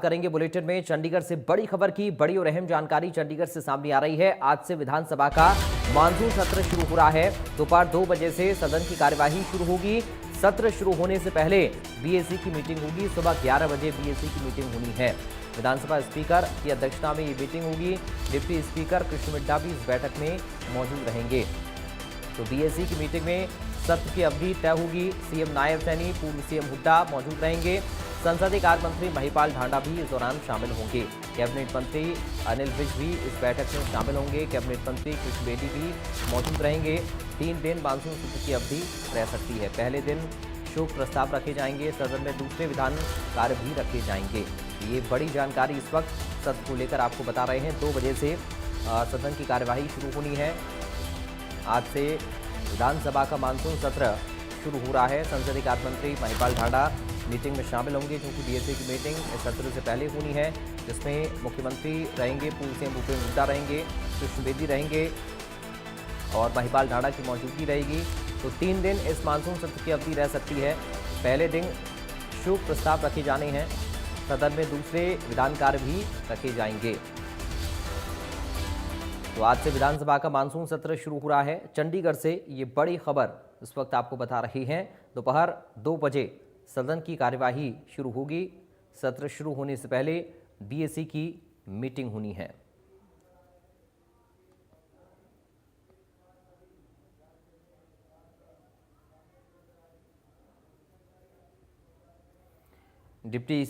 करेंगे बुलेटिन में चंडीगढ़ से बड़ी खबर की बड़ी और अहम जानकारी चंडीगढ़ से सामने आ रही है। आज से विधानसभा का मानसून सत्र शुरू हो रहा है। दोपहर 2 बजे से सदन की कार्यवाही शुरू होगी। सत्र शुरू होने से पहले बीएसी की मीटिंग होगी। सुबह 11 बजे बीएसी की मीटिंग होनी है। विधानसभा स्पीकर की अध्यक्षता में ये मीटिंग होगी। डिप्टी स्पीकर कृष्ण मिड्ढा भी इस बैठक में मौजूद रहेंगे। तो बीएसी की मीटिंग में सत्र की अवधि तय होगी। सीएम नायब सैनी, पूर्व सीएम हुड्डा मौजूद रहेंगे। संसदीय कार्य मंत्री महिपाल ढांडा भी इस दौरान शामिल होंगे। कैबिनेट मंत्री अनिल विज भी इस बैठक में शामिल होंगे। कैबिनेट मंत्री कृष्ण बेदी भी मौजूद रहेंगे। 3 दिन मानसून सत्र की अवधि रह सकती है। पहले दिन शोक प्रस्ताव रखे जाएंगे। सदन में दूसरे विधान कार्य भी रखे जाएंगे। ये बड़ी जानकारी इस वक्त सत्र को लेकर आपको बता रहे हैं। 2 बजे से सदन की कार्यवाही शुरू होनी है। आज से विधानसभा का मानसून सत्र शुरू हो रहा है। संसदीय कार्य मंत्री महिपाल ढांडा मीटिंग में शामिल होंगे, क्योंकि बीएसी की मीटिंग इस सत्र से पहले होनी है, जिसमें मुख्यमंत्री रहेंगे, पूर्व सीएम भूपेंद्र हुड्डा रहेंगे, कृष्ण बेदी रहेंगे और महिपाल ढांडा की मौजूदगी रहेगी। तो 3 दिन इस मानसून सत्र की अवधि रह सकती है। पहले दिन शोक प्रस्ताव रखे जाने हैं। सदन में दूसरे विधान कार्य भी रखे जाएंगे। तो आज से विधानसभा का मानसून सत्र शुरू हो रहा है। चंडीगढ़ से ये बड़ी खबर इस वक्त आपको बता रही हैं। दोपहर 2 बजे सदन की कार्यवाही शुरू होगी। सत्र शुरू होने से पहले बीएसी की मीटिंग होनी है। डिप्टी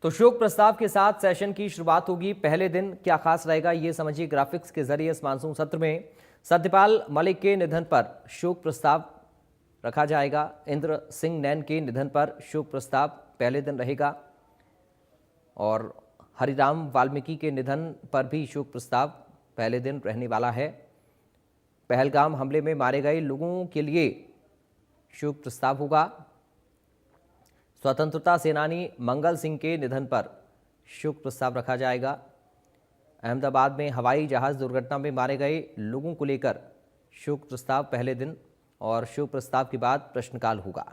तो शोक प्रस्ताव के साथ सेशन की शुरुआत होगी। पहले दिन क्या खास रहेगा, ये समझिए ग्राफिक्स के जरिए। इस मानसून सत्र में सत्यपाल मलिक के निधन पर शोक प्रस्ताव रखा जाएगा। इंद्र सिंह नैन के निधन पर शोक प्रस्ताव पहले दिन रहेगा और हरिराम वाल्मीकि के निधन पर भी शोक प्रस्ताव पहले दिन रहने वाला है। पहलगाम हमले में मारे गए लोगों के लिए शोक प्रस्ताव होगा। स्वतंत्रता सेनानी मंगल सिंह के निधन पर शोक प्रस्ताव रखा जाएगा। अहमदाबाद में हवाई जहाज दुर्घटना में मारे गए लोगों को लेकर शोक प्रस्ताव पहले दिन और शोक प्रस्ताव के बाद प्रश्नकाल होगा।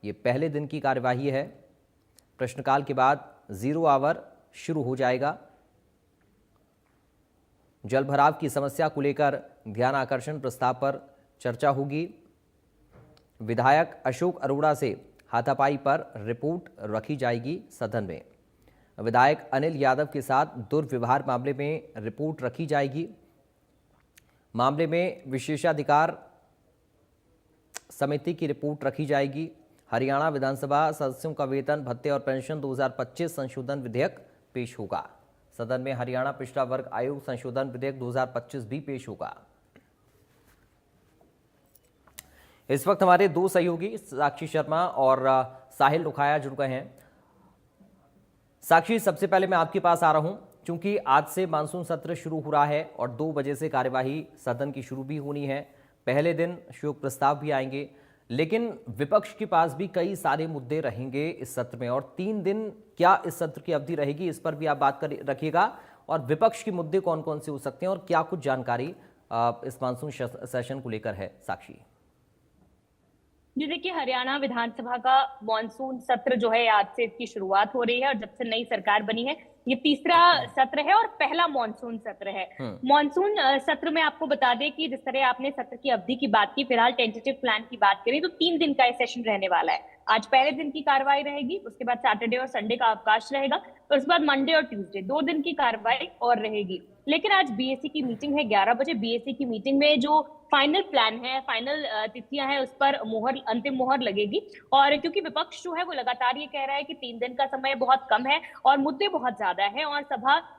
ये पहले दिन की कार्यवाही है। प्रश्नकाल के बाद 0 आवर शुरू हो जाएगा। जल भराव की समस्या को लेकर ध्यान आकर्षण प्रस्ताव पर चर्चा होगी। विधायक अशोक अरोड़ा से हाथापाई पर रिपोर्ट रखी जाएगी। सदन में विधायक अनिल यादव के साथ दुर्व्यवहार मामले में रिपोर्ट रखी जाएगी। मामले में विशेषाधिकार समिति की रिपोर्ट रखी जाएगी। हरियाणा विधानसभा सदस्यों का वेतन, भत्ते और पेंशन 2025 संशोधन विधेयक पेश होगा। सदन में हरियाणा पिछड़ा वर्ग आयोग संशोधन विधेयक 2025 भी पेश होगा। इस वक्त हमारे 2 सहयोगी साक्षी शर्मा और साहिल रुखाया जुड़ गए हैं। साक्षी, सबसे पहले मैं आपके पास आ रहा हूं, क्योंकि आज से मानसून सत्र शुरू हो रहा है और 2 बजे से कार्यवाही सदन की शुरू भी होनी है। पहले दिन शोक प्रस्ताव भी आएंगे, लेकिन विपक्ष के पास भी कई सारे मुद्दे रहेंगे इस सत्र में। और 3 दिन क्या इस सत्र की अवधि रहेगी, इस पर भी आप बात कर रखिएगा। और विपक्ष के मुद्दे कौन कौन से हो सकते हैं और क्या कुछ जानकारी इस मानसून सेशन को लेकर है, साक्षी? जी देखिए, हरियाणा विधानसभा का मॉनसून सत्र जो है आज से इसकी शुरुआत हो रही है और जब से नई सरकार बनी है ये तीसरा सत्र है और पहला मॉनसून सत्र है। मॉनसून सत्र में आपको बता दें कि जिस तरह आपने सत्र की अवधि की बात की, फिलहाल टेंटेटिव प्लान की बात करें तो 3 दिन का ये सेशन रहने वाला है। आज पहले दिन की कार्रवाई रहेगी, उसके बाद सैटरडे और संडे का अवकाश रहेगा और उसके बाद मंडे और ट्यूसडे 2 दिन की कार्रवाई और रहेगी। लेकिन आज बीएसी की मीटिंग है 11 बजे। बीएसी की मीटिंग में जो फाइनल प्लान है, फाइनल तिथियां हैं, उस पर अंतिम मोहर लगेगी। और क्योंकि विपक्ष जो है वो लगातार ये कह रहा है कि 3 दिन का समय बहुत कम है और मुद्दे बहुत ज्यादा है और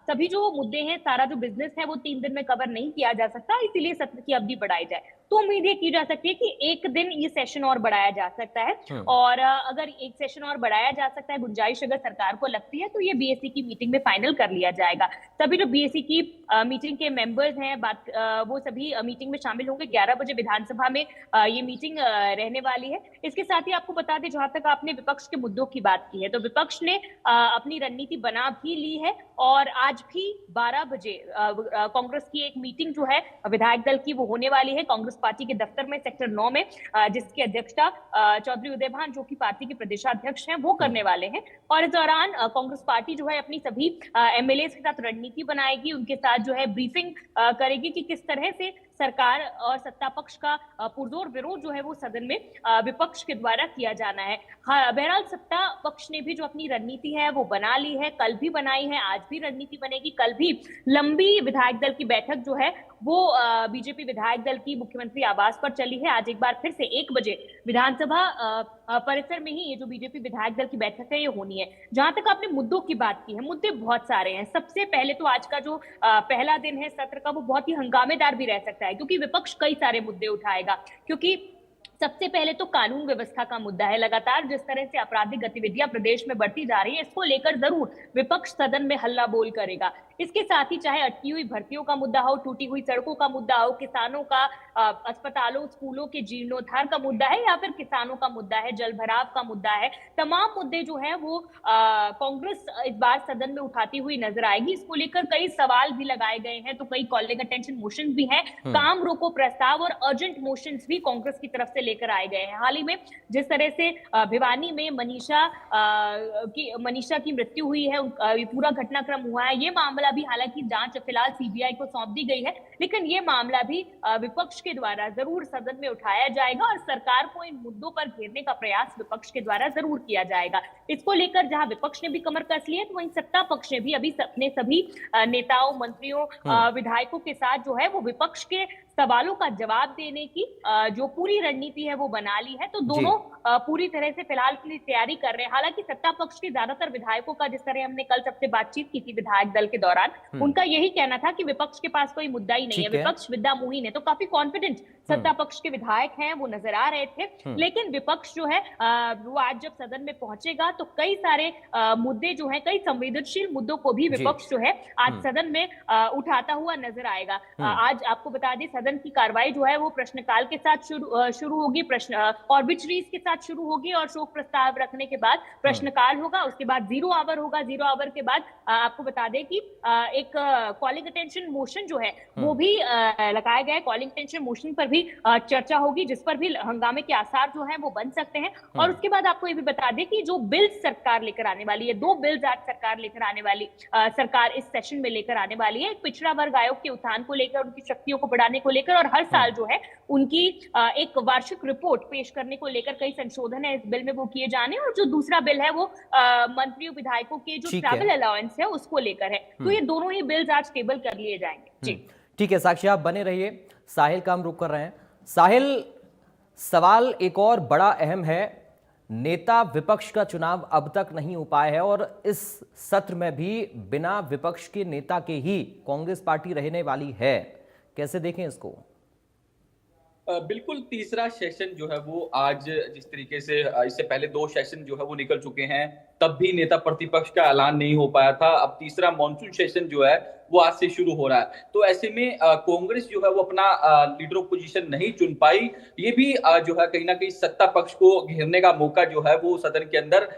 सभी जो मुद्दे हैं, सारा जो बिजनेस है वो 3 दिन में कवर नहीं किया जा सकता, इसीलिए सत्र की अवधि बढ़ाई जाए। तो उम्मीद ये की जा सकती है कि 1 दिन ये सेशन और बढ़ाया जा सकता है और अगर 1 सेशन और बढ़ाया जा सकता है, गुंजाइश अगर सरकार को लगती है तो ये बीएसी की मीटिंग में फाइनल कर लिया जाएगा। सभी जो बीएसी की मीटिंग के मेंबर्स हैं वो सभी मीटिंग में शामिल होंगे। 11 बजे विधानसभा में ये मीटिंग रहने वाली है। इसके साथ ही आपको बता दें, जहां तक आपने विपक्ष के मुद्दों की बात की है तो विपक्ष ने अपनी रणनीति बना भी ली है और आज भी 12 बजे कांग्रेस की एक मीटिंग जो है विधायक दल की वो होने वाली है कांग्रेस पार्टी के दफ्तर में सेक्टर 9 में, जिसकी अध्यक्षता चौधरी उदय भान जो कि पार्टी के प्रदेशाध्यक्ष हैं वो करने वाले हैं। और इस दौरान कांग्रेस पार्टी जो है अपनी सभी एमएलए के साथ रणनीति बनाएगी, उनके साथ जो है ब्रीफिंग करेगी कि किस तरह से सरकार और सत्ता पक्ष का पुरजोर विरोध जो है वो सदन में विपक्ष के द्वारा किया जाना है। हाँ, बहरहाल सत्ता पक्ष ने भी जो अपनी रणनीति है वो बना ली है, कल भी बनाई है, आज भी रणनीति बनेगी। कल भी लंबी विधायक दल की बैठक जो है वो बीजेपी विधायक दल की मुख्यमंत्री आवास पर चली है। आज एक बार फिर से 1 बजे विधानसभा परिसर में ही ये जो बीजेपी विधायक दल की बैठक है ये होनी है। जहां तक आपने मुद्दों की बात की है, मुद्दे बहुत सारे हैं। सबसे पहले तो आज का जो पहला दिन है सत्र का वो बहुत ही हंगामेदार भी रह सकता है, क्योंकि विपक्ष कई सारे मुद्दे उठाएगा। क्योंकि सबसे पहले तो कानून व्यवस्था का मुद्दा है। लगातार जिस तरह से आपराधिक गतिविधियां प्रदेश में बढ़ती जा रही है, इसको लेकर जरूर विपक्ष सदन में हल्ला बोल करेगा। इसके साथ ही चाहे अटकी हुई भर्तियों का मुद्दा हो, टूटी हुई सड़कों का मुद्दा हो, किसानों का अस्पतालों स्कूलों के जीर्णोद्धार का मुद्दा है, या फिर किसानों का मुद्दा है, जल भराव का मुद्दा है, तमाम मुद्दे जो है वो कांग्रेस इस बार सदन में उठाती हुई नजर आएगी। इसको लेकर कई सवाल भी लगाए गए हैं, तो कई कॉलिंग अटेंशन मोशन भी हैं, काम रोको प्रस्ताव और अर्जेंट मोशंस भी कांग्रेस की तरफ से लेकर आए गए हैं। हाल ही में जिस तरह से भिवानी में मनीषा की मृत्यु हुई है, ये पूरा घटनाक्रम हुआ है, ये मामला भी हालांकि जांच फिलहाल सीबीआई को सौंप दी गई है, लेकिन ये मामला भी विपक्ष के द्वारा जरूर सदन में उठाया जाएगा और सरकार को इन मुद्दों पर घेरने का प्रयास विपक्ष के द्वारा जरूर किया जाएगा। इसको लेकर जहां विपक्ष ने भी कमर कस ली है, तो वहीं सत्ता पक्ष ने भी अभी अपने सभी नेताओं, मंत्रियों, विधायकों के साथ जो है वो विपक्ष के सवालों का जवाब देने की जो पूरी रणनीति है वो बना ली है। तो दोनों पूरी तरह से फिलहाल के लिए तैयारी कर रहे हैं। हालांकि सत्ता पक्ष के ज्यादातर विधायकों का, जिस तरह हमने कल सबसे बातचीत की थी विधायक दल के दौरान, उनका यही कहना था कि विपक्ष के पास कोई मुद्दा ही नहीं है, विपक्ष विद्या मुहीन है। तो काफी कॉन्फिडेंट सत्ता पक्ष के विधायक हैं वो नजर आ रहे थे। लेकिन विपक्ष जो है वो आज जब सदन में पहुंचेगा तो कई सारे मुद्दे जो है, कई संवेदनशील मुद्दों को भी विपक्ष जो है आज सदन में उठाता हुआ नजर आएगा। आज आपको बता दें सदन की कार्रवाई जो है वो प्रश्नकाल के साथ शुरू होगी, प्रश्न ऑर्बिटरीज के साथ शुरू होगी और शोक प्रस्ताव रखने के बाद प्रश्नकाल होगा। उसके बाद 0 आवर होगा। 0 आवर के बाद आपको बता दें कि एक कॉलिंग अटेंशन मोशन जो है वो भी लगाया गया है। कॉलिंग अटेंशन मोशन पर भी चर्चा होगी, जिस पर भी हंगामे के आसार जो है वो बन सकते हैं। और उसके बाद आपको ये भी बता दें कि जो बिल्स सरकार लेकर आने वाली है, 2 बिल्स आज सरकार लेकर आने वाली सरकार इस सेशन में लेकर आने वाली है। एक पिछड़ा वर्ग आयोग के उत्थान को लेकर, उनकी शक्तियों को बढ़ाने को लेकर, और हर साल जो है उनकी एक वार्षिक रिपोर्ट पेश करने को लेकर कई संशोधन है इस बिल में वो किए जाने। और जो दूसरा बिल है वो मंत्रियों विधायकों के जो ट्रैवल अलाउंस है उसको लेकर है। तो ये दोनों ही बिल्स आज टेबल कर लिए जाएंगे। जी ठीक है साक्षी, आप बने रहिए। साहिल का हम रुक कर रहे हैं। साहिल, सवाल एक और बड़ा अहम है, नेता विपक्ष का चुनाव अब तक नहीं हो पाया है और इस सत्र में भी बिना विपक्ष के नेता के ही कांग्रेस पार्टी रहने वाली है। कैसे देखें इसको? बिल्कुल, तीसरा सेशन जो है वो आज जिस तरीके से इससे पहले 2 सेशन जो है वो निकल चुके हैं, तब भी नेता प्रतिपक्ष का ऐलान नहीं हो पाया था। अब तीसरा मॉनसून सेशन जो है वो आज से शुरू हो रहा है। तो ऐसे में कांग्रेस जो है वो अपना लीडर ऑपोजिशन नहीं चुन पाई। ये भी जो है कहीं ना कहीं सत्ता पक्ष को घेरने का मौका जो है वो सदन के अंदर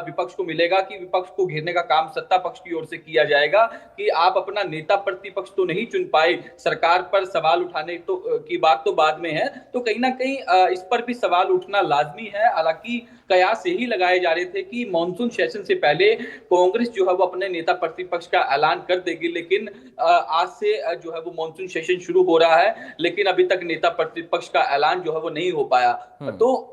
विपक्ष को मिलेगा कि विपक्ष को घेरने का काम सत्ता पक्ष की ओर से किया जाएगा कि आप अपना नेता प्रतिपक्ष तो नहीं चुन पाए, सरकार पर सवाल उठाने तो की बात तो बाद में है। तो कहीं ना कहीं इस पर भी सवाल उठना लाजमी है। हालांकि कयास यही लगाए जा रहे थे कि मॉनसून सेशन से पहले कांग्रेस जो है वो अपने नेता प्रतिपक्ष का ऐलान कर देगी, लेकिन आज से जो है वो मॉनसून सेशन शुरू हो रहा है, लेकिन अभी तक नेता प्रतिपक्ष का ऐलान जो है वो नहीं हो पाया। तो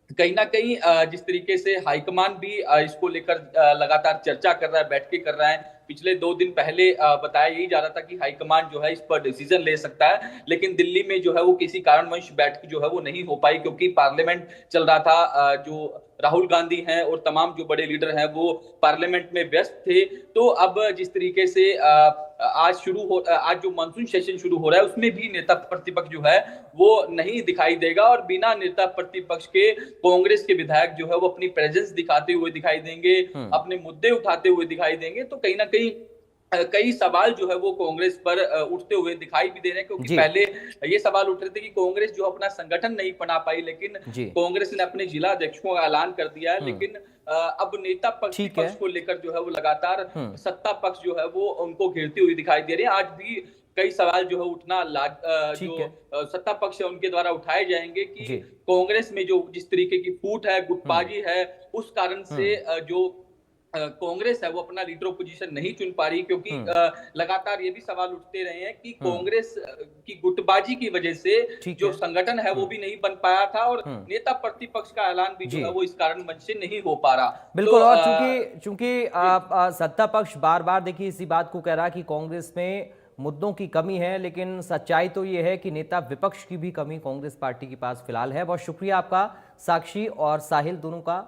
कहीं ना कहीं जिस तरीके से हाईकमान भी इसको लेकर लगातार चर्चा कर रहा है, बैठकें कर रहा है। पिछले 2 दिन पहले बताया यही जा रहा था कि हाईकमान जो है इस पर डिसीजन ले सकता है, लेकिन दिल्ली में जो है वो किसी कारणवश बैठक जो है वो नहीं हो पाई, क्योंकि पार्लियामेंट चल रहा था। जो राहुल गांधी हैं और तमाम जो बड़े लीडर हैं वो पार्लियामेंट में व्यस्त थे। तो अब जिस तरीके से आज जो मानसून सेशन शुरू हो रहा है उसमें भी नेता प्रतिपक्ष जो है वो नहीं दिखाई देगा, और बिना नेता प्रतिपक्ष के कांग्रेस के विधायक जो है वो अपनी प्रेजेंस दिखाते हुए दिखाई देंगे, अपने मुद्दे उठाते हुए दिखाई देंगे। तो कहीं ना कहीं कई सवाल जो है वो कांग्रेस पर उठते हुए दिखाई भी दे रहे हैं, क्योंकि पहले ये सवाल उठ रहे थे कि कांग्रेस जो अपना संगठन नहीं बना पाई, लेकिन कांग्रेस ने अपने जिला अध्यक्षों का ऐलान कर दिया है। लेकिन अब नेता पक्ष को लेकर जो है वो लगातार सत्ता पक्ष जो है वो उनको घेरती हुई दिखाई दे रही है। आज भी कई सवाल जो है उठना जो सत्ता पक्ष है उनके द्वारा उठाए जाएंगे कि कांग्रेस में जो जिस तरीके की फूट है, गुटबाजी है, उस कारण से जो कांग्रेस है वो अपना लीडर ऑपोजिशन नहीं चुन पा रही, क्योंकि लगातार ये भी सवाल उठते रहे हैं कि कांग्रेस की गुटबाजी की वजह से जो संगठन है वो भी नहीं बन पाया था, और नेता प्रतिपक्ष का ऐलान भी जो है वो इस कारण मंच से नहीं हो पा रहा। बिल्कुल। और चूंकि सत्ता पक्ष बार बार देखिए इसी बात को कह रहा है कि कांग्रेस में मुद्दों की कमी है, लेकिन सच्चाई तो ये है कि नेता विपक्ष की भी कमी कांग्रेस पार्टी के पास फिलहाल है। बहुत शुक्रिया आपका साक्षी और साहिल दोनों का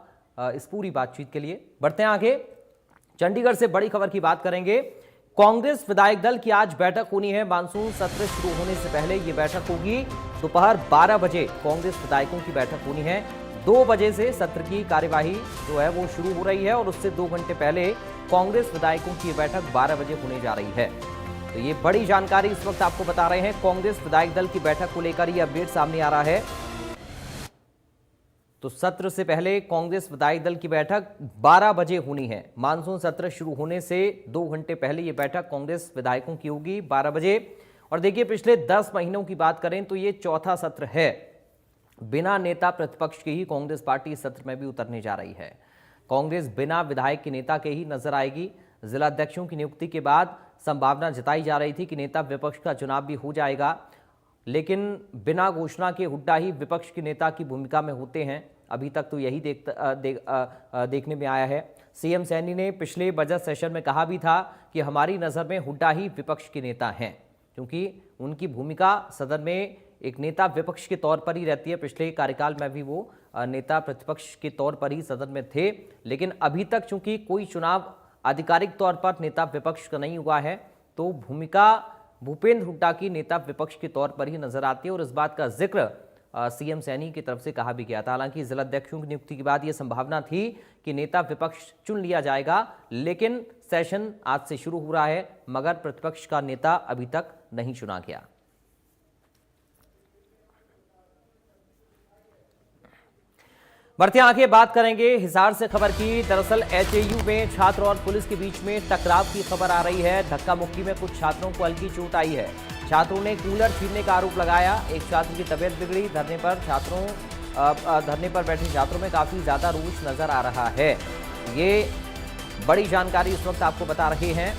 इस पूरी बातचीत के लिए। बढ़ते हैं आगे, चंडीगढ़ से बड़ी खबर की बात करेंगे। कांग्रेस विधायक दल की आज बैठक होनी है। मानसून सत्र शुरू होने से पहले ये बैठक होगी। दोपहर 12 बजे कांग्रेस विधायकों की बैठक होनी है। 2 बजे से सत्र की कार्यवाही जो है वो शुरू हो रही है, और उससे 2 घंटे पहले कांग्रेस विधायकों की बैठक 12 बजे होने जा रही है। तो ये बड़ी जानकारी इस वक्त आपको बता रहे हैं। कांग्रेस विधायक दल की बैठक को लेकर ये अपडेट सामने आ रहा है। तो सत्र से पहले कांग्रेस विधायक दल की बैठक 12 बजे होनी है। मानसून सत्र शुरू होने से 2 घंटे पहले ये बैठक कांग्रेस विधायकों की होगी 12 बजे। और देखिए पिछले 10 महीनों की बात करें तो ये चौथा सत्र है। बिना नेता प्रतिपक्ष के ही कांग्रेस पार्टी इस सत्र में भी उतरने जा रही है। कांग्रेस बिना विधायक के नेता के ही नजर आएगी। जिला अध्यक्षों की नियुक्ति के बाद संभावना जताई जा रही थी कि नेता विपक्ष का चुनाव भी हो जाएगा, लेकिन बिना घोषणा के हुड्डा ही विपक्ष के नेता की भूमिका में होते हैं। अभी तक तो यही देखने में आया है। सीएम सैनी ने पिछले बजट सेशन में कहा भी था कि हमारी नज़र में हुड्डा ही विपक्ष के नेता हैं, क्योंकि उनकी भूमिका सदन में एक नेता विपक्ष के तौर पर ही रहती है। पिछले कार्यकाल में भी वो नेता प्रतिपक्ष के तौर पर ही सदन में थे, लेकिन अभी तक चूंकि कोई चुनाव आधिकारिक तौर पर नेता विपक्ष का नहीं हुआ है, तो भूमिका भूपेंद्र हुड्डा की नेता विपक्ष के तौर पर ही नजर आती है। और इस बात का जिक्र सीएम सैनी की तरफ से कहा भी गया था। हालांकि जिला अध्यक्षों की नियुक्ति के बाद यह संभावना थी कि नेता विपक्ष चुन लिया जाएगा, लेकिन सेशन आज से शुरू हो रहा है, मगर प्रतिपक्ष का नेता अभी तक नहीं चुना गया। बढ़ते आगे बात करेंगे हिसार से खबर की। दरअसल एचएयू में छात्र और पुलिस के बीच में टकराव की खबर आ रही है। धक्का मुक्की में कुछ छात्रों को हल्की चोट आई है। छात्रों ने कूलर छीनने का आरोप लगाया। एक छात्र की तबीयत बिगड़ी। धरने पर बैठे छात्रों में काफी ज्यादा रोष नजर आ रहा है। ये बड़ी जानकारी इस वक्त आपको बता रहे हैं।